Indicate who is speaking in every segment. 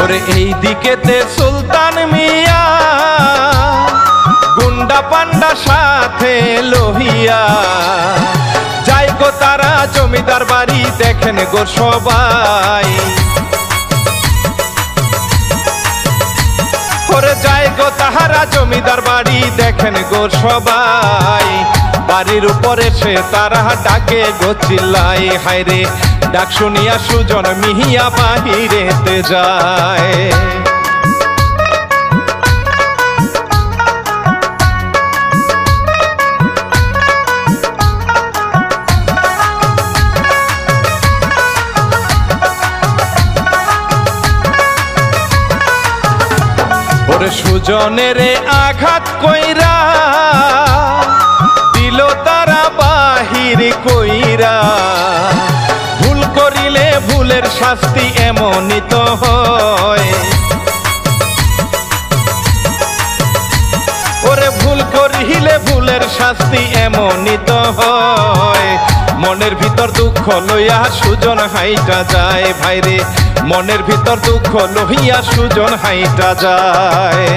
Speaker 1: ওরে এই দিকেতে সুলতান মিয়া গুন্ডা পান্ডা সাথে লহিয়া যাই গো তারা জমিদার বাড়ি দেখেন গো সবাই। ওরে যাই গো তাহারা জমিদার বাড়ি দেখেন গো সবাই। বাড়ির উপরে সে তারা ডাকে গো চিল্লাই, হায়রে ডাক শুনিয়া সুজন মিয়া বাহিরেতে যায়। ওরে সুজনের আঘাত কইরা দিল তারা বাহির কইরা, ভুল করিলে ভুলের শাস্তি এমনই তো হয়। ওরে ভুল করিলে ভুলের শাস্তি এমনই তো হয়। মনের ভিতর দুঃখ লইয়া সুজন হাইটা যায়, ভাইরে মনের ভিতর দুঃখ লইয়া সুজন হাইটা যায়।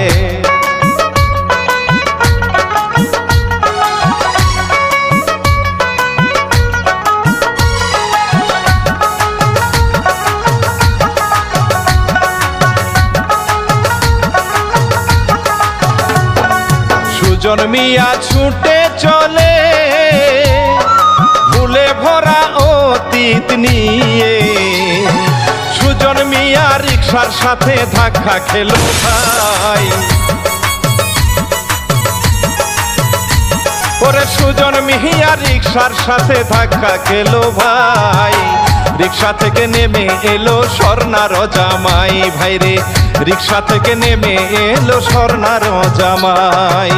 Speaker 1: সুজন মিয়া ছুটে চলে ভুলে ভরা অতীত নিয়ে, সুজন মিয়া রিকশার সাথে ধাক্কা খেলো ভাই। ওরে সুজন মিয়া রিকশার সাথে ধাক্কা খেলো ভাই। রিকশা থেকে নেমে এলো স্বর্ণার জামাই, ভাইরে রিকশা থেকে নেমে এলো স্বর্ণার জামাই।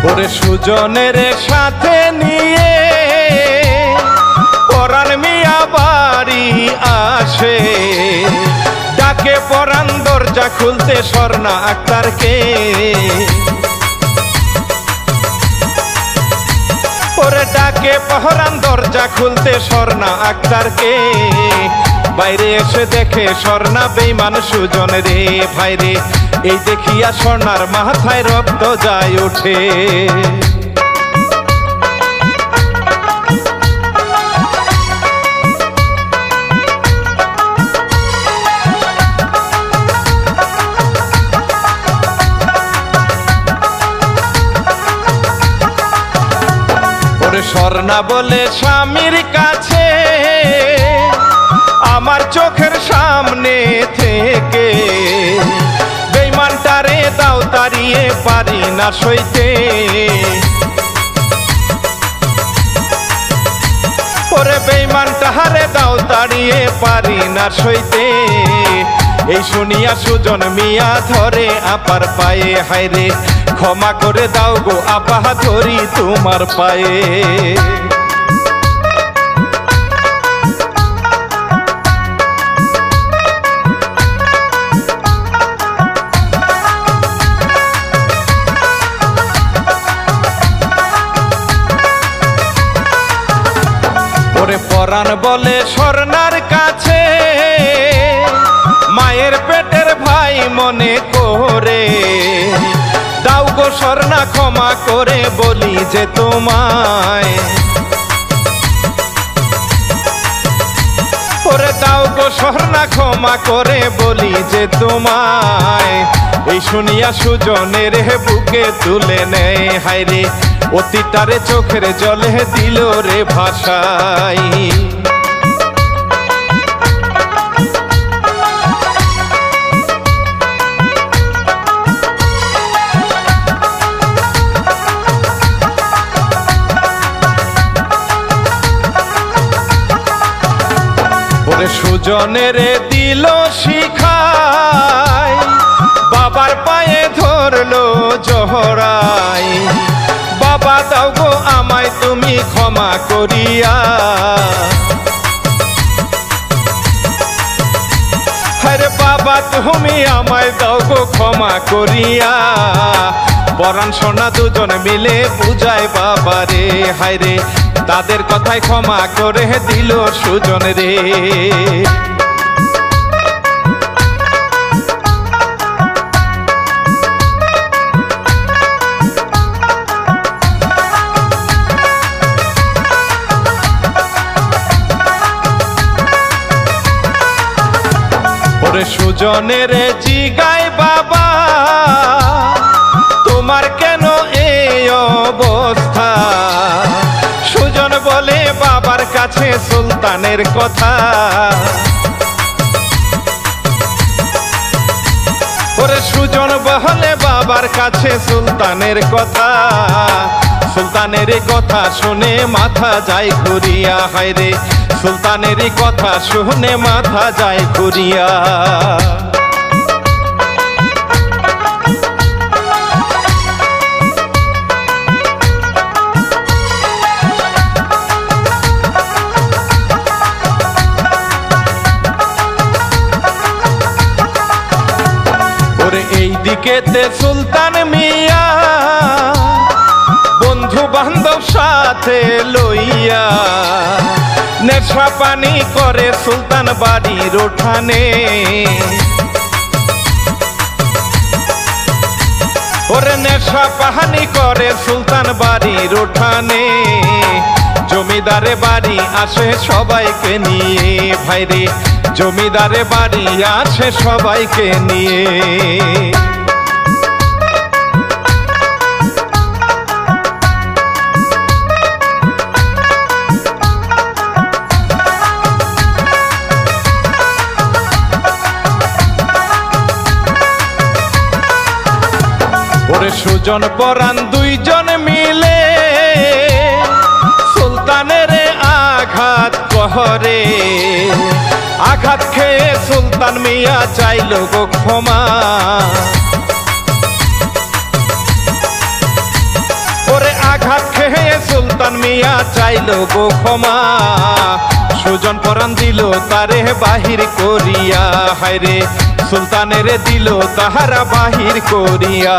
Speaker 1: ওরে সুজনের সাথে নিয়ে পরাণ মিয়া বাড়ি আসে, ডাকে পরাণ দরজা খুলতে স্বর্ণা আক্তারকে। ওরে ডাকে পরাণ দরজা খুলতে স্বর্ণা আক্তারকে। বাইরে এসে দেখে স্বর্ণা বেঈমান সুজন রে, ভাইরে এই দেখিয়া স্বর্ণার মাথায় রক্ত যায় উঠে। ওরে স্বর্ণা বলে স্বামীর কাছে, আমার চোখের সামনে থেকে বেঈমানটারে দাও তাড়িয়ে পারি না সইতে। ওরে বেঈমানটারে দাও তাড়িয়ে পারি না সইতে। এই শুনিয়া সুজন মিয়া ধরে আপার পায়ে, হায়রে ক্ষমা করে দাও গো আপা ধরি তোমার পায়ে। ওরে পরাণ বলে স্বর্ণার কাছে, মায়ের পেটের ভাই মনে করে দাও গো স্বর্ণা ক্ষমা করে বলি যে তোমায়। ওরে দাও গো স্বর্ণা ক্ষমা করে বলি যে তোমায়। এই শুনিয়া সুজনের বুকে তুলে নেয়, হায়রে অতীতারে চোখের জলে দিল রে ভাষাই। ওরে সুজনের দিল শিখাই, বাবার পায়ে ধরলো জহরাই। বাবা দাও গো আমায় তুমি ক্ষমা করিয়া, বাবা তুমি আমায় দাও গো ক্ষমা করিয়া, পরাণ সোনা দুজন মিলে বুঝায় বাবা রে, হায় রে তাদের কথায় ক্ষমা করে দিল সুজন রে। ওরে সুজনের জিগায় বাবা তোমার কেন এই অবস্থা, সুজন বলে বাবার কাছে সুলতানের কথা। ওরে সুজন বলে বাবার কাছে সুলতানের কথা, সুলতানের কথা শুনে মাথা যায় ঘুরিয়া, হায় রে সুলতানের কথা শুনে মাথা যায় ঘুরিয়া। ওরে এই দিকেতে সুলতান মিয়া বন্ধু বান্ধব সাথে লইয়া, নেশা পানি করে সুলতান বাড়ির উঠানে। ওরে নেশা পানি করে সুলতান বাড়ির উঠানে, জমিদারে বাড়ি আসে সবাইকে নিয়ে, ভাইরে জমিদারে বাড়ি আসে সবাইকে নিয়ে। ওরে সুজন পরাণ দুইজন মিলে সুলতানের আঘাত করে, আঘাত খেয়ে সুলতান মিয়া চাইল গো ক্ষমা। ওরে আঘাত খেয়ে সুলতান মিয়া চাইল গো ক্ষমা, সুজন পরাণ দিল তারে বাহির করিয়া, হায় রে সুলতানের দিল তাহারা বাহির করিয়া।